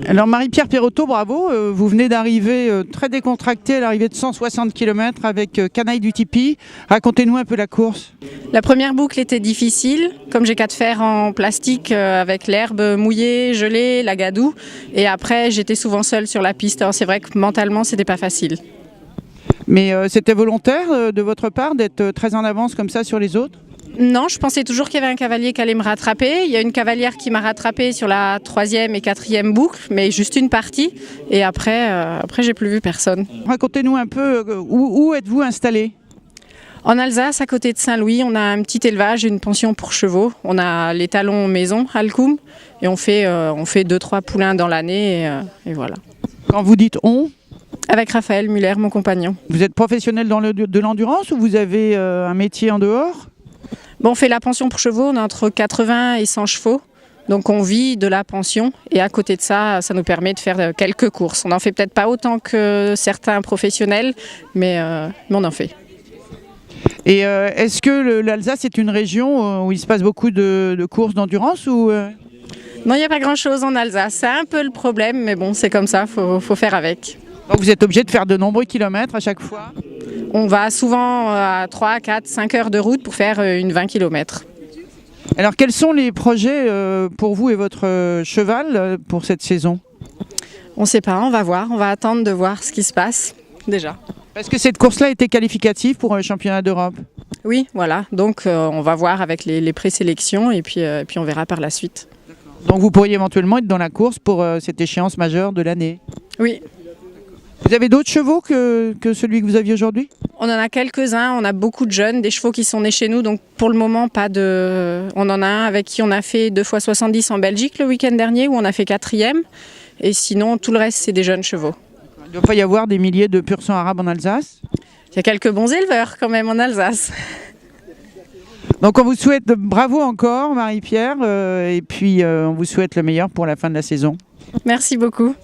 Alors Marie-Pierre Perrotto, bravo, vous venez d'arriver très décontracté à l'arrivée de 160 km avec Canaille du Tipi. Racontez-nous un peu la course. La première boucle était difficile, comme j'ai qu'à de faire en plastique avec l'herbe mouillée, gelée, la gadoue. Et après, j'étais souvent seule sur la piste. Alors c'est vrai que mentalement, c'était pas facile. Mais c'était volontaire de votre part d'être très en avance comme ça sur les autres? Non, je pensais toujours qu'il y avait un cavalier qui allait me rattraper. Il y a une cavalière qui m'a rattrapée sur la 3e et 4e boucle, mais juste une partie. Et après j'ai plus vu personne. Racontez-nous un peu où êtes-vous installé? En Alsace, à côté de Saint-Louis, on a un petit élevage et une pension pour chevaux. On a les talons maison, Alcoum, et on fait 2-3 poulains dans l'année, et voilà. Quand vous dites on? Avec Raphaël Muller, mon compagnon. Vous êtes professionnel de l'endurance ou vous avez un métier en dehors? Bon, on fait la pension pour chevaux, on a entre 80 et 100 chevaux. Donc on vit de la pension et à côté de ça, ça nous permet de faire quelques courses. On n'en fait peut-être pas autant que certains professionnels, mais on en fait. Et est-ce que l'Alsace est une région où il se passe beaucoup de courses d'endurance ou Non, il n'y a pas grand-chose en Alsace. C'est un peu le problème, mais bon, c'est comme ça, faut faire avec. Donc vous êtes obligé de faire de nombreux kilomètres à chaque fois? On va souvent à 3, 4, 5 heures de route pour faire une 20 km. Alors quels sont les projets pour vous et votre cheval pour cette saison? On ne sait pas, on va voir, on va attendre de voir ce qui se passe déjà. Est-ce que cette course-là était qualificative pour un championnat d'Europe? Oui, voilà, donc on va voir avec les présélections et puis on verra par la suite. Donc vous pourriez éventuellement être dans la course pour cette échéance majeure de l'année? Oui. Vous avez d'autres chevaux que celui que vous aviez aujourd'hui? On en a quelques-uns, on a beaucoup de jeunes, des chevaux qui sont nés chez nous, donc pour le moment pas de... On en a un avec qui on a fait 2 fois 70 en Belgique le week-end dernier, où on a fait 4e, et sinon tout le reste c'est des jeunes chevaux. Il ne doit pas y avoir des milliers de pur sang arabe en Alsace? Il y a quelques bons éleveurs quand même en Alsace. Donc on vous souhaite bravo encore Marie-Pierre, et puis on vous souhaite le meilleur pour la fin de la saison. Merci beaucoup.